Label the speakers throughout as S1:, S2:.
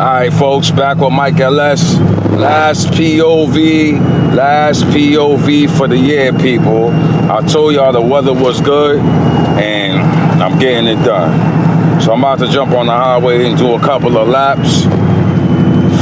S1: Alright folks, back with Mike LS. Last POV for the year, people. I told y'all the weather was good and I'm getting it done. So I'm about to jump on the highway and do a couple of laps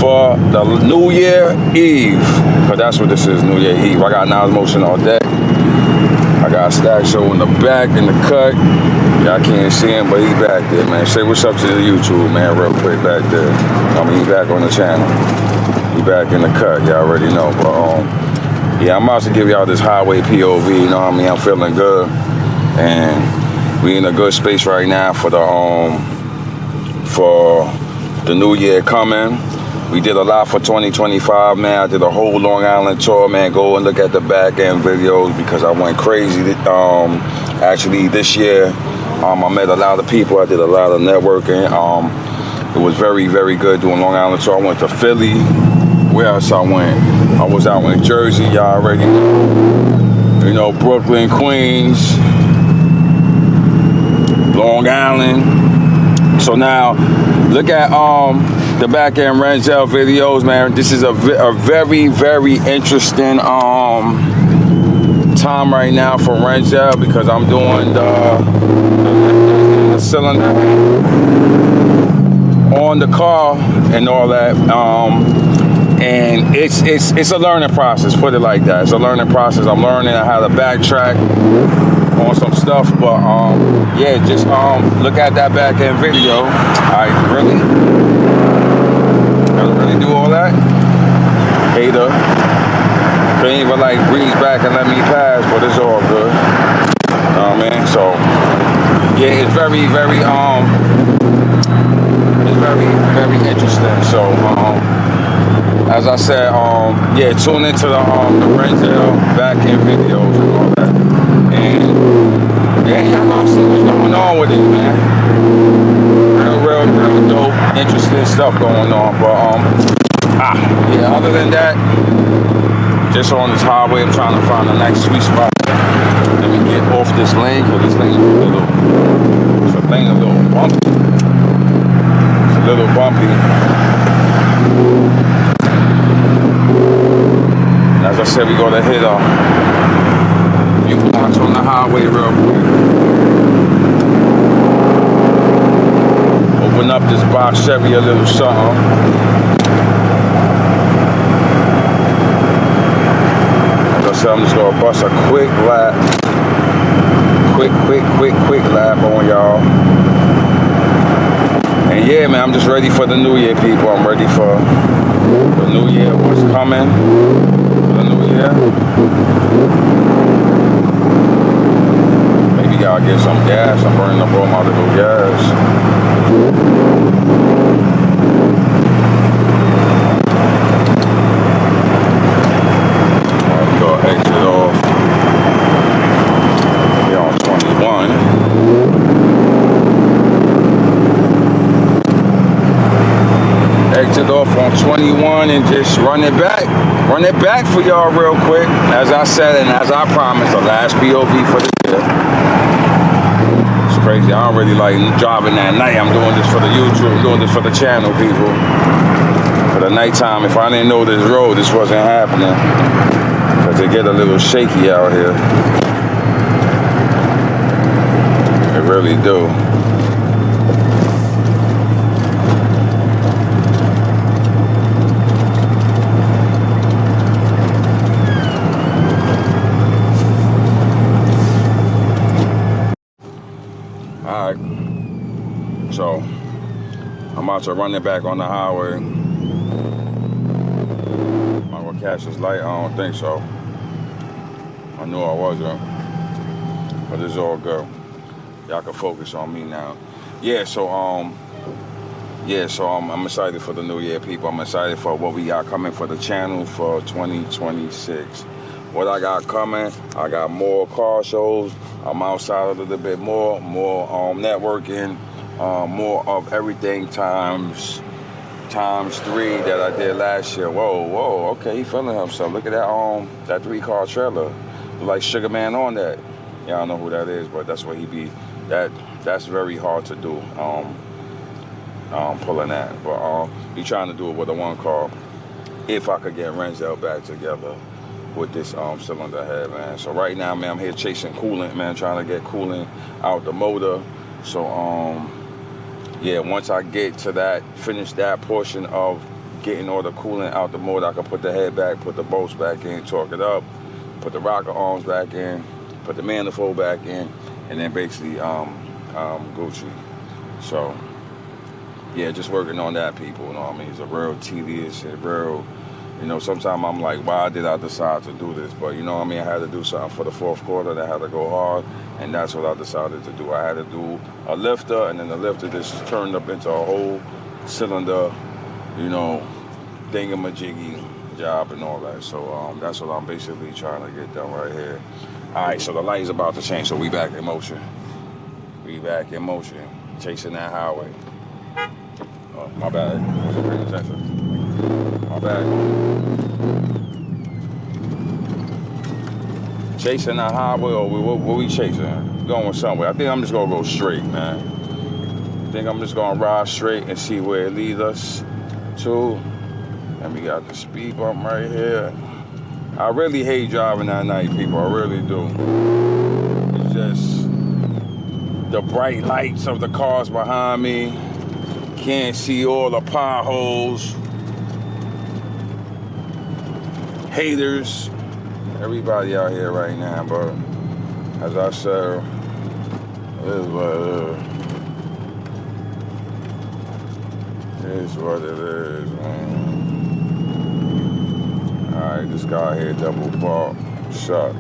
S1: for the New Year Eve. Because that's what this is, New Year Eve. I got Nas Motion on deck. I got Stack Show in the back, in the cut. Y'all can't see him, but he back there, man. Say what's up to the YouTube, man, real quick back there. I mean, he back on the channel. He back in the cut, y'all already know. But, yeah, I'm about to give y'all this highway POV, you know what I mean? I'm feeling good. And we in a good space right now for the new year coming. We did a lot for 2025, man. I did a whole Long Island tour, man. Go and look at the back end videos because I went crazy. Actually, this year, I met a lot of people. I did a lot of networking. It was very, very good doing Long Island tour. I went to Philly. Where else I went? I was out in Jersey, y'all already know. You know, Brooklyn, Queens, Long Island. So now, look at the back end Renzel videos, man. This is a very, very interesting time right now for Renzel because I'm doing the cylinder on the car and all that. And it's a learning process, put it like that. It's a learning process. I'm learning how to backtrack on some stuff, but yeah, just look at that back end video. I really do all that. Hater. They ain't even like breeze back and let me pass, but it's all good. You know what I mean? So yeah, it's very, very very interesting. So as I said, yeah, tune into the Renzel back end videos and all that. And yeah, y'all gonna see what's going on with it, man. Real dope, interesting stuff going on. But yeah, other than that, just on this highway, I'm trying to find a nice sweet spot. Let me get off this lane, because this lane is a little bumpy. It's a little bumpy. And as I said, we gonna hit a few blocks on the highway real quick. Open up this box Chevy a little something. So I'm just gonna bust a quick lap. Quick lap on y'all. And yeah, man, I'm just ready for the new year, people. I'm ready for the new year, what's coming for the new year. Maybe y'all get some gas. I'm burning up all my little gas. Exit off. We're on 21. Exit off on 21 and just run it back. Run it back for y'all real quick. As I said and as I promised, the last POV for the year. It's crazy. I don't really like driving at night. I'm doing this for the YouTube. I'm doing this for the channel, people. For the nighttime, if I didn't know this road, this wasn't happening. Because they get a little shaky out here. They really do. Alright. So, I'm about to run it back on the highway. Am I gonna catch this light? I don't think so. I knew I wasn't, but it's all good. Y'all can focus on me now. Yeah, so I'm excited for the new year, people. I'm excited for what we got coming for the channel for 2026. What I got coming, I got more car shows. I'm outside a little bit more networking, more of everything times 3 that I did last year. Whoa, okay, he feeling himself. Look at that that 3-car trailer. Like Sugar Man on that. Y'all know who that is, but that's what he be. That's very hard to do. pulling that. But be trying to do it with a one car. If I could get Renzel back together with this cylinder head, man. So right now, man, I'm here chasing coolant, man, trying to get coolant out the motor. So yeah, once I get to that, finish that portion of getting all the coolant out the motor, I can put the head back, put the bolts back in, torque it up, put the rocker arms back in, put the manifold back in, and then basically Gucci. So yeah, just working on that, people. You know what I mean? It's a real tedious and real, you know, sometimes I'm like, why did I decide to do this? But you know what I mean? I had to do something for the fourth quarter that had to go hard, and that's what I decided to do. I had to do a lifter, and then the lifter just turned up into a whole cylinder, you know, thingamajiggy job and all that. So that's what I'm basically trying to get done right here. All right, so the light is about to change, so we back in motion. We back in motion, chasing that highway. Oh, my bad. I wasn't paying attention. My bad. Chasing that highway, or what we chasing? Going somewhere. I think I'm just gonna go straight, man. I think I'm just gonna ride straight and see where it leads us to. And we got the speed bump right here. I really hate driving at night, people. I really do. It's just the bright lights of the cars behind me. Can't see all the potholes. Haters. Everybody out here right now, but as I said, it is what it is. It is what it is, man. Alright, this guy here double park, shot.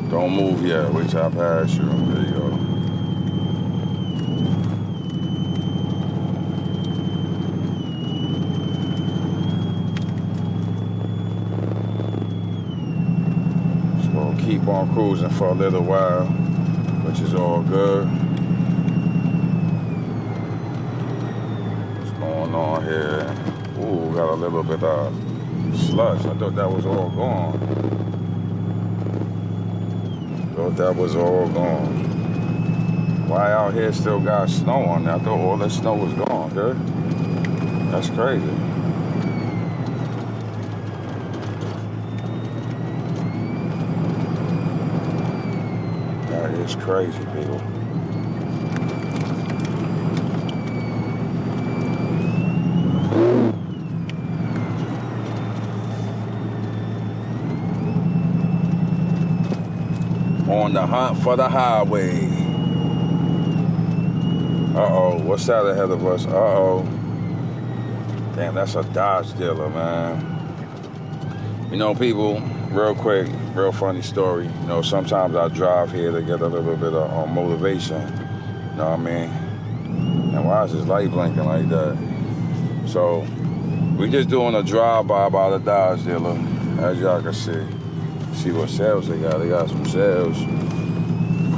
S1: Don't move yet, wait till I pass you. There you go. Just gonna keep on cruising for a little while, which is all good. What's going on here? Ooh, got a little bit of slush. I thought that was all gone. Thought that was all gone. Why out here still got snow on there? I thought all that snow was gone, dude. That's crazy. That is crazy, people. On the hunt for the highway. Uh-oh, what's that ahead of us? Uh-oh. Damn, that's a Dodge dealer, man. You know, people, real quick, real funny story. You know, sometimes I drive here to get a little bit of motivation. You know what I mean? And why is this light blinking like that? So, we just doing a drive-by by the Dodge dealer, as y'all can see. See what sales they got. They got some sales.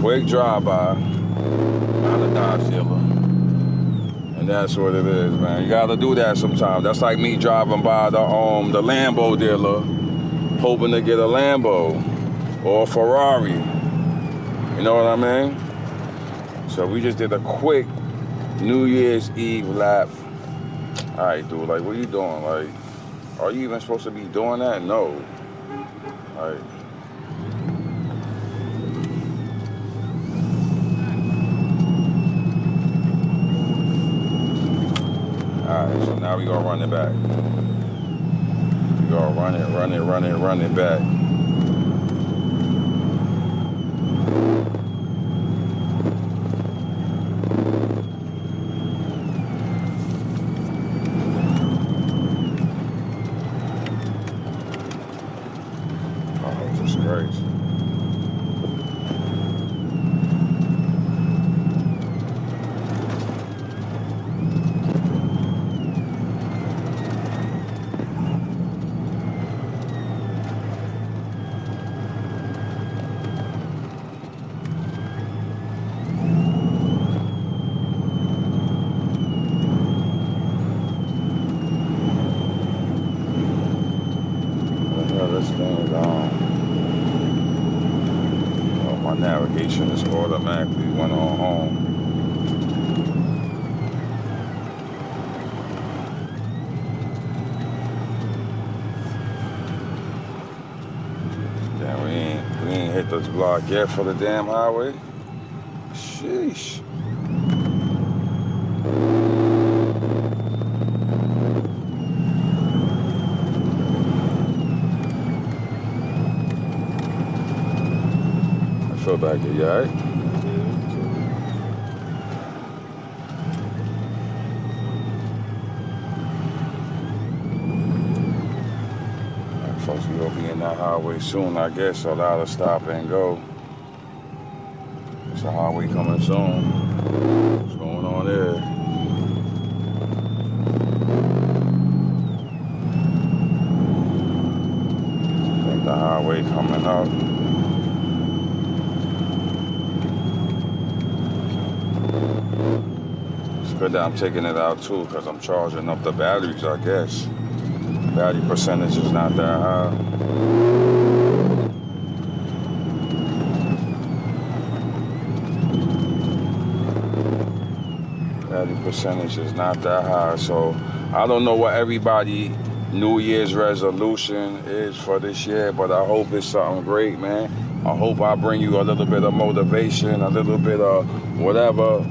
S1: Quick drive-by by the Dodge dealer. And that's what it is, man. You gotta do that sometimes. That's like me driving by the Lambo dealer, hoping to get a Lambo or a Ferrari. You know what I mean? So we just did a quick New Year's Eve lap. All right, dude, like, what are you doing? Like, are you even supposed to be doing that? No. All right. Alright, so now we gonna run it back. We gonna run it back. Oh, this is crazy. This thing is on. My navigation is automatically went on home. block yet for the damn highway. Sheesh. I feel back here, you alright? Folks, we'll be in that highway soon, I guess, so that'll stop and go. It's a highway coming soon. What's going on there? I think the highway coming up. It's good that I'm taking it out too, because I'm charging up the batteries, I guess. Battery percentage is not that high. Battery percentage is not that high. So I don't know what everybody New Year's resolution is for this year, but I hope it's something great, man. I hope I bring you a little bit of motivation, a little bit of whatever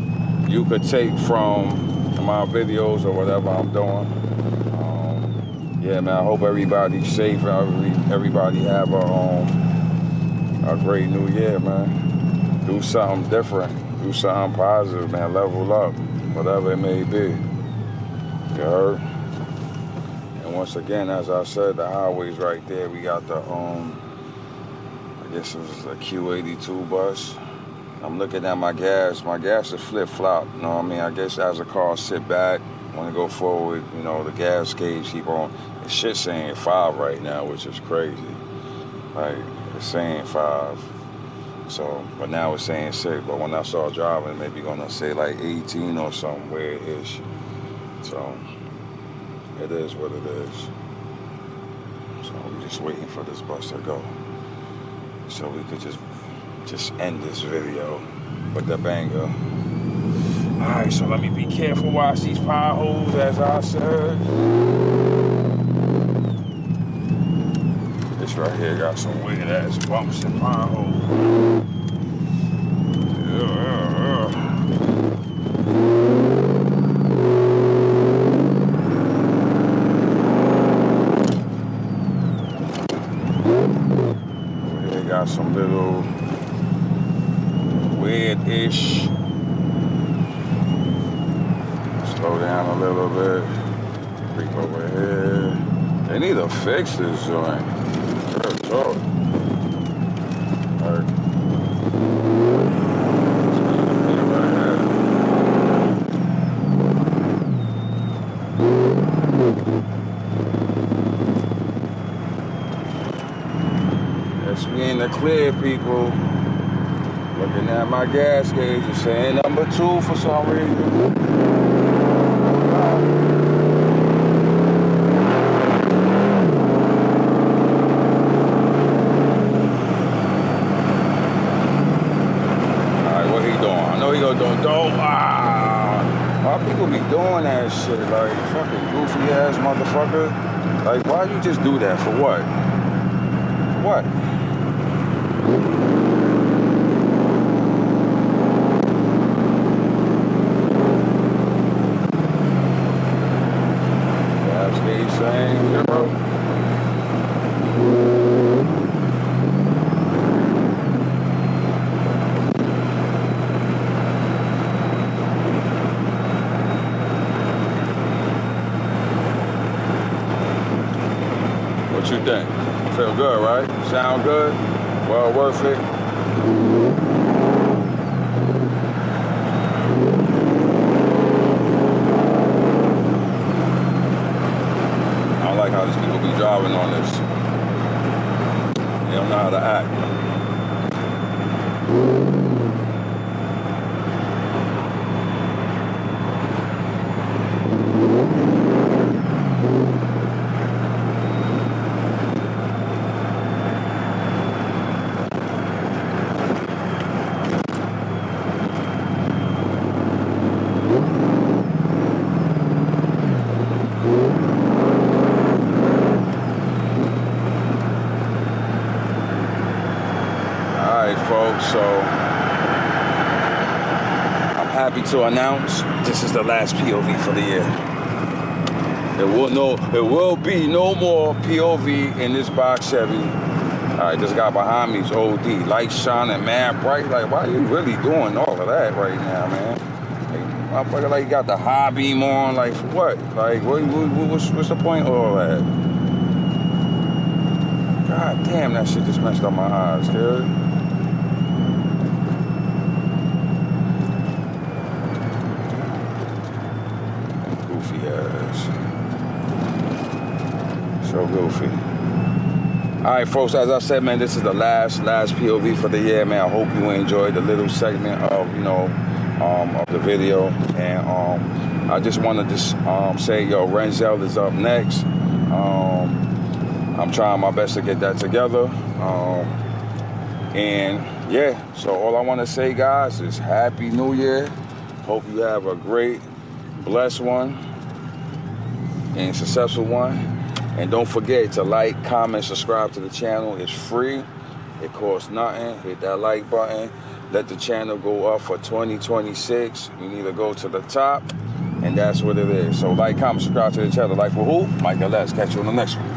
S1: you could take from my videos or whatever I'm doing. Yeah, man, I hope everybody's safe. Everybody have a great new year, man. Do something different. Do something positive, man. Level up, whatever it may be. You heard? And once again, as I said, the highway's right there. We got the, I guess it was a Q82 bus. I'm looking at my gas. My gas is flip-flop. You know what I mean? I guess as the car sit back, when it go forward, you know, the gas gauge keep on. The shit's saying 5 right now, which is crazy. Like, it's saying 5. So, but now it's saying 6. But when I start driving, maybe gonna say like 18 or something weird-ish. So, it is what it is. So, we're just waiting for this bus to go. So we could just end this video with the banger. Alright, so let me be careful, watch these potholes, as I said. This right here got some weird ass bumps and potholes. Over here got some little weird-ish. Slow down a little bit. Creep over here. They need to fix this joint. Real talk. Alright. Yes, we in the clear, people. Looking at my gas gauge, it's saying number 2 for some reason. Why people be doing that shit? Like, fucking goofy ass motherfucker. Like, why you just do that? For what? What? Gas gauge saying 0. What you think? Feel good, right? Sound good? Well worth it? I don't like how these people be driving on this. They don't know how to act. happy to announce this is the last POV for the year. There will be no more POV in this box Chevy. All right, this guy behind me is OD. Lights shining mad bright. Like, why are you really doing all of that right now, man? Like, motherfucker, like, you got the high beam on. Like, for what? Like, what's the point of all that? God damn, that shit just messed up my eyes, dude. Goofy ass. So goofy. All right, folks, as I said, man, this is the last POV for the year, man. I hope you enjoyed the little segment of, of the video. And I just wanted to say, yo, Renzel is up next. I'm trying my best to get that together. And yeah, so all I want to say, guys, is Happy New Year. Hope you have a great, blessed one and successful one. And don't forget to like, comment, subscribe to the channel. It's free. It costs nothing. Hit that like button. Let the channel go up for 2026. You need to go to the top, and that's what it is. So like, comment, subscribe to the channel. Like for who? Mike LS. Catch you on the next one.